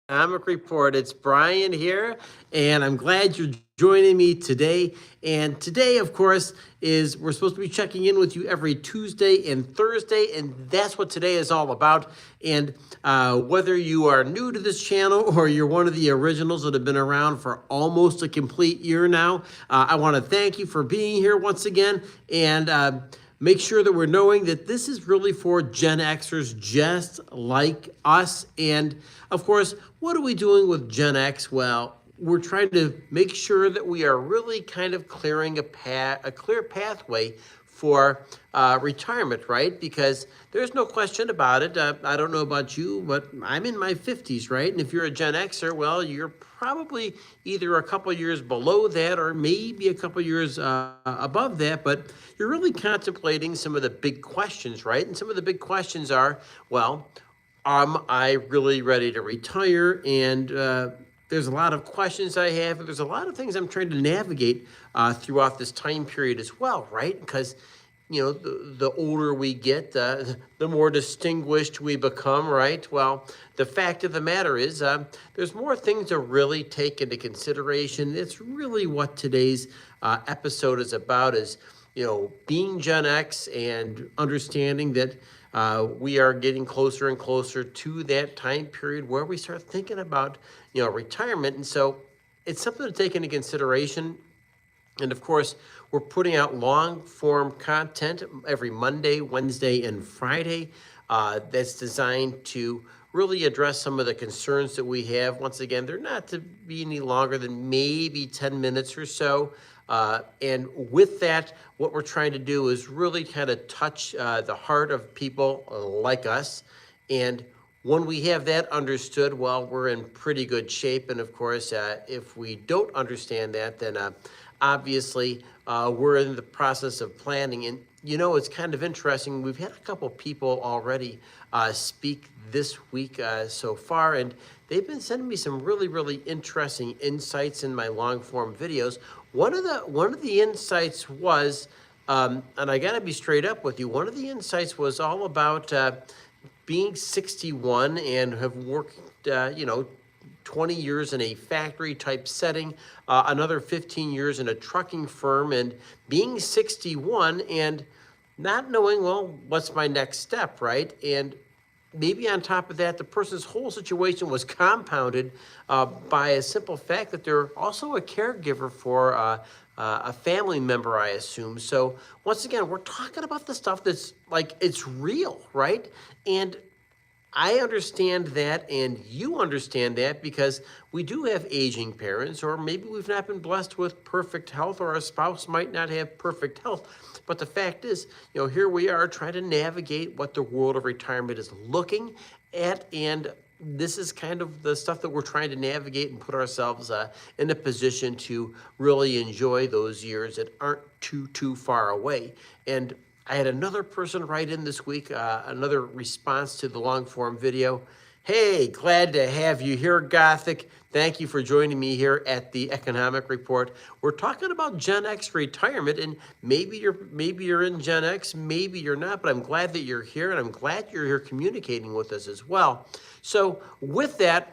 Economic Report. It's Brian here, and I'm glad you're joining me today. And today, of course, is we're supposed to be checking in with you every Tuesday and Thursday, and that's what today is all about. And whether you are new to this channel or you're one of the originals that have been around for almost a complete year now, I want to thank you for being here once again. And make sure that we're knowing that this is really for Gen Xers just like us. And of course, what are we doing with Gen X? Well, we're trying to make sure that we are really kind of clearing a clear pathway for retirement, right? Because there's no question about it. I don't know about you, but I'm in my 50s, right? And if you're a Gen Xer, well, you're probably either a couple years below that or maybe a couple years above that, but you're really contemplating some of the big questions, right? And some of the big questions are, well, am I really ready to retire? And there's a lot of questions I have, and there's a lot of things I'm trying to navigate throughout this time period as well, right? Because the older we get, the more distinguished we become, right? Well, the fact of the matter is there's more things to really take into consideration. It's really what today's episode is about, is, being Gen X and understanding that we are getting closer and closer to that time period where we start thinking about, retirement. And so it's something to take into consideration. And of course, we're putting out long form content every Monday, Wednesday, and Friday that's designed to really address some of the concerns that we have. Once again, they're not to be any longer than maybe 10 minutes or so. And with that, what we're trying to do is really kind of touch the heart of people like us. And when we have that understood, well, we're in pretty good shape. And of course, if we don't understand that, then obviously we're in the process of planning. And it's kind of interesting. We've had a couple people already speak this week so far, and they've been sending me some really, really interesting insights in my long form videos. One of the insights was, and I got to be straight up with you, one of the insights was all about being 61 and have worked, 20 years in a factory type setting, another 15 years in a trucking firm, and being 61 and not knowing, well, what's my next step, right? And maybe on top of that, the person's whole situation was compounded by a simple fact that they're also a caregiver for a family member, I assume. So once again, we're talking about the stuff that's like, it's real, right? And I understand that, and you understand that, because we do have aging parents, or maybe we've not been blessed with perfect health, or our spouse might not have perfect health. But the fact is, here we are trying to navigate what the world of retirement is looking at, and this is kind of the stuff that we're trying to navigate and put ourselves in a position to really enjoy those years that aren't too far away. And I had another person write in this week, another response to the long form video. Hey, glad to have you here, Gothic. Thank you for joining me here at the Economic Report. We're talking about Gen X retirement, and maybe you're in Gen X, maybe you're not, but I'm glad that you're here, and I'm glad you're here communicating with us as well. So with that,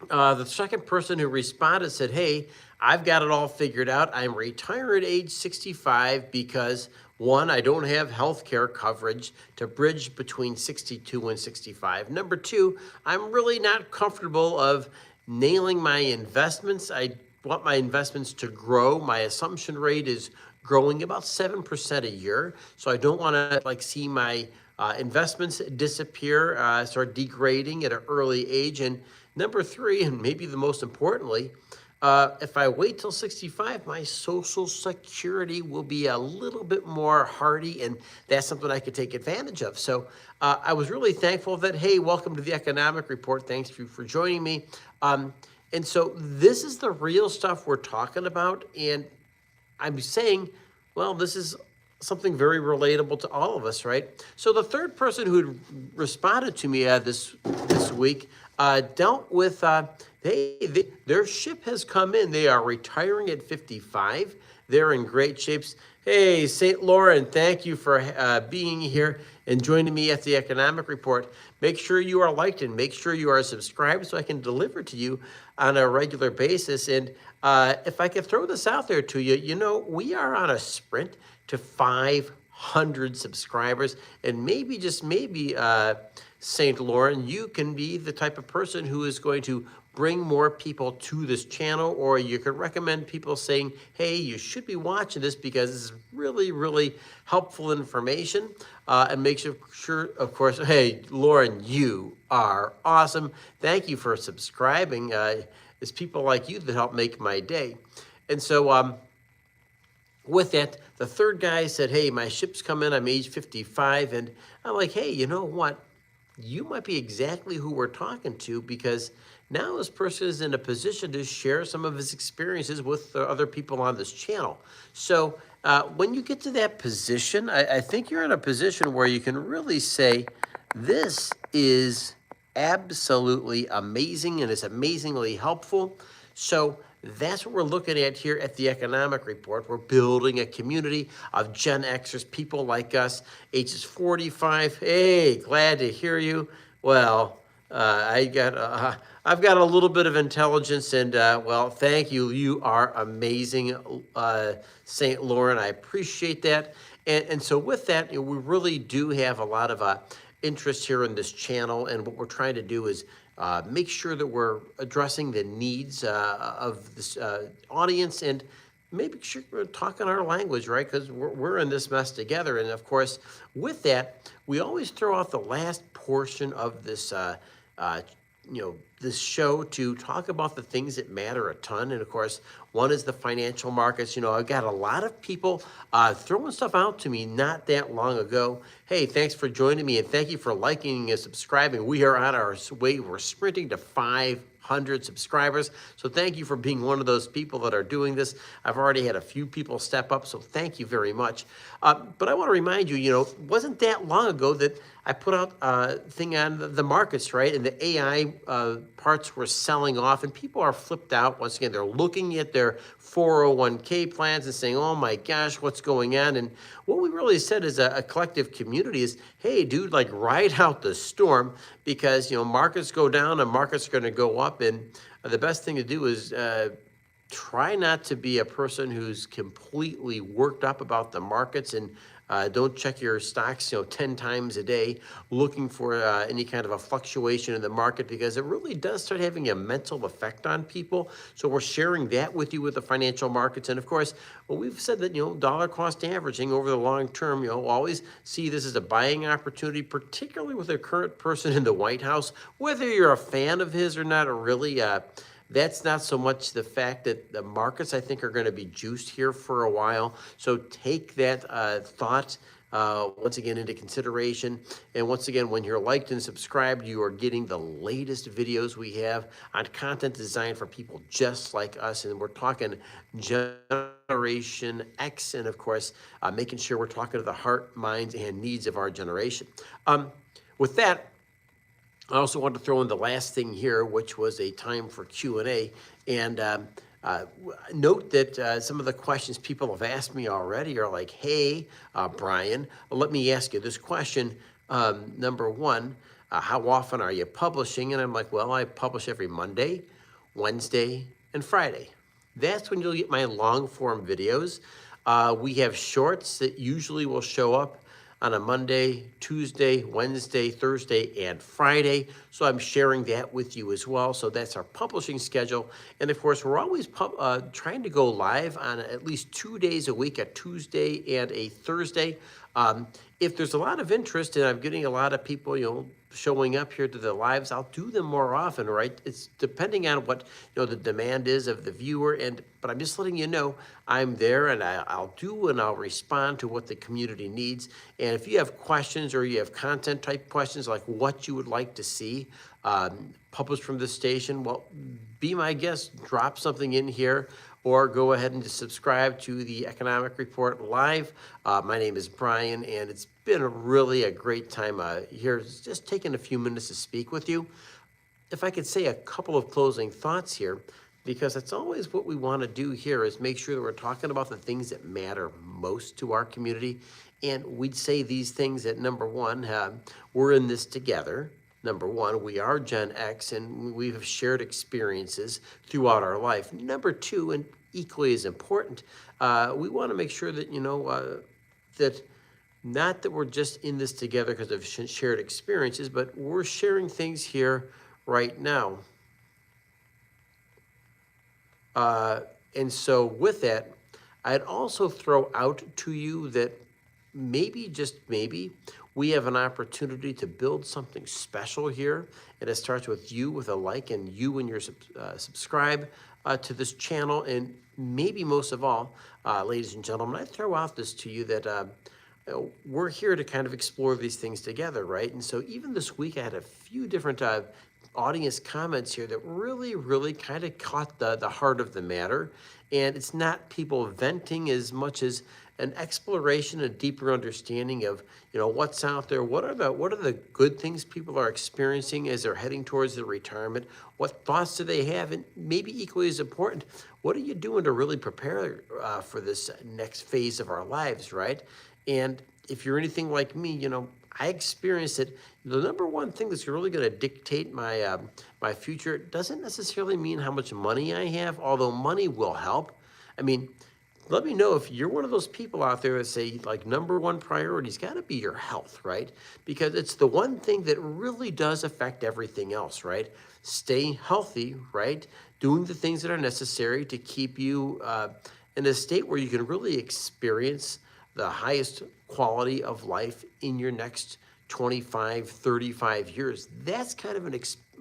the second person who responded said, hey, I've got it all figured out. I'm retired at age 65 because, one, I don't have health care coverage to bridge between 62 and 65. Number two, I'm really not comfortable of nailing my investments. I want my investments to grow. My assumption rate is growing about 7% a year. So I don't want to see my investments disappear, start degrading at an early age. And number three, and maybe the most importantly, if I wait till 65, my Social Security will be a little bit more hardy, and that's something I could take advantage of. So I was really thankful that, hey, welcome to the Economic Report. Thanks for joining me. And so this is the real stuff we're talking about. And I'm saying, well, this is something very relatable to all of us, right? So the third person who responded to me this week dealt with, their ship has come in. They are retiring at 55. They're in great shapes. Hey, St. Lauren, thank you for being here. and joining me at the Economic Report. Make sure you are liked and make sure you are subscribed so I can deliver to you on a regular basis. And if I could throw this out there to you, you know, we are on a sprint to 500 subscribers, and maybe, just maybe, St. Lauren, you can be the type of person who is going to bring more people to this channel, or you could recommend people saying, hey, you should be watching this because this is really, really helpful information. And make sure, of course, hey, Lauren, you are awesome. Thank you for subscribing. It's people like you that help make my day. And so with that, the third guy said, hey, my ship's coming. I'm age 55. And I'm like, hey, you know what? You might be exactly who we're talking to, because now this person is in a position to share some of his experiences with the other people on this channel. So when you get to that position, I think you're in a position where you can really say, this is absolutely amazing and it's amazingly helpful. So that's what we're looking at here at the Economic Report. We're building a community of Gen Xers, people like us, ages 45. Hey, glad to hear you. Well, I've got a little bit of intelligence, and well, thank you. You are amazing, St. Lauren. I appreciate that. And so with that, you know, we really do have a lot of interest here in this channel, and what we're trying to do is make sure that we're addressing the needs of this audience, and maybe sure we're talking our language, right? Because we're in this mess together. And of course, with that, we always throw out the last portion of this, this show to talk about the things that matter a ton. And of course, one is the financial markets. You know, I've got a lot of people throwing stuff out to me not that long ago. Hey, thanks for joining me, and thank you for liking and subscribing. We are on our way. We're sprinting to 500 subscribers. So thank you for being one of those people that are doing this. I've already had a few people step up, so thank you very much. But I want to remind you, you know, it wasn't that long ago that I put out a thing on the markets, right? And the AI parts were selling off, and people are flipped out. Once again, they're looking at their 401k plans and saying, oh my gosh, what's going on? And what we really said as a collective community is, hey, dude, like, ride out the storm, because, you know, markets go down and markets are going to go up. And the best thing to do is try not to be a person who's completely worked up about the markets, and don't check your stocks, 10 times a day looking for any kind of a fluctuation in the market, because it really does start having a mental effect on people. So we're sharing that with you with the financial markets. And of course, well, we've said that, dollar cost averaging over the long term, always see this as a buying opportunity, particularly with the current person in the White House, whether you're a fan of his or not, or really, that's not so much the fact that the markets, I think, are going to be juiced here for a while. So take that thought once again into consideration. And once again, when you're liked and subscribed, you are getting the latest videos we have on content designed for people just like us. And we're talking Generation X, and of course, making sure we're talking to the heart, minds, and needs of our generation. With that, I also want to throw in the last thing here, which was a time for Q&A. And note that some of the questions people have asked me already are like, hey, Brian, let me ask you this question. Number one, how often are you publishing? And I'm like, well, I publish every Monday, Wednesday, and Friday. That's when you'll get my long form videos. We have shorts that usually will show up on a Monday, Tuesday, Wednesday, Thursday, and Friday. So I'm sharing that with you as well. So that's our publishing schedule. And of course, we're always trying to go live on at least 2 days a week, a Tuesday and a Thursday. If there's a lot of interest, and I'm getting a lot of people, showing up here to the lives, I'll do them more often, right? It's depending on what, the demand is of the viewer. But I'm just letting you know, I'm there, and I'll respond to what the community needs. And if you have questions, or you have content type questions, like what you would like to see published from this station, well, be my guest, drop something in here, or go ahead and just subscribe to the Economic Report Live. My name is Brian, and it's been really a great time here, just taking a few minutes to speak with you. If I could say a couple of closing thoughts here, because that's always what we want to do here is make sure that we're talking about the things that matter most to our community. And we'd say these things that number one, we're in this together. Number one, we are Gen X and we have shared experiences throughout our life. Number two, and equally as important, we want to make sure that, that not that we're just in this together because of shared experiences, but we're sharing things here right now. And so with that, I'd also throw out to you that maybe, just maybe, we have an opportunity to build something special here. And it starts with you with a like and you and your subscribe to this channel. And maybe most of all, ladies and gentlemen, I throw out this to you that we're here to kind of explore these things together, right? And so even this week, I had a few different audience comments here that really kind of caught the heart of the matter. And it's not people venting as much as an exploration, a deeper understanding of, what's out there. What are the good things people are experiencing as they're heading towards their retirement? What thoughts do they have? And maybe equally as important, what are you doing to really prepare for this next phase of our lives, right? And if you're anything like me, I experienced it. The number one thing that's really going to dictate my my future doesn't necessarily mean how much money I have, although money will help. I mean, let me know if you're one of those people out there that say, like, number one priority's got to be your health, right? Because it's the one thing that really does affect everything else, right? Stay healthy, right? Doing the things that are necessary to keep you in a state where you can really experience the highest quality of life in your next 25, 35 years. That's kind of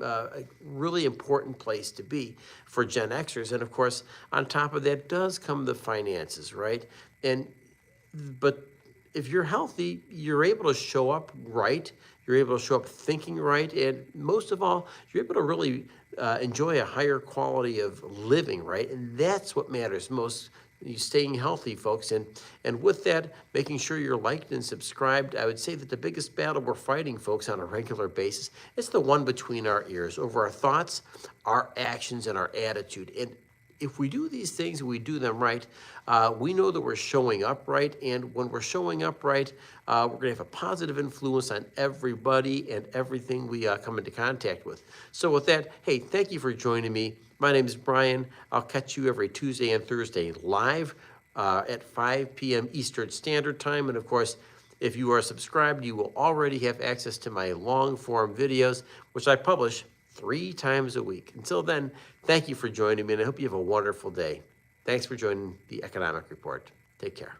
a really important place to be for Gen Xers. And of course, on top of that does come the finances, right? But if you're healthy, you're able to show up right. You're able to show up thinking right. And most of all, you're able to really enjoy a higher quality of living, right? And that's what matters most. You staying healthy, folks, and with that, making sure you're liked and subscribed. I would say that the biggest battle we're fighting, folks, on a regular basis, is the one between our ears, over our thoughts, our actions, and our attitude. And if we do these things, we do them right, we know that we're showing up right, and when we're showing up right, we're going to have a positive influence on everybody and everything we come into contact with. So with that, hey, thank you for joining me. My name is Brian. I'll catch you every Tuesday and Thursday live at 5 p.m. Eastern Standard Time. And of course, if you are subscribed, you will already have access to my long-form videos, which I publish 3 times a week. Until then, thank you for joining me, and I hope you have a wonderful day. Thanks for joining the Economic Report. Take care.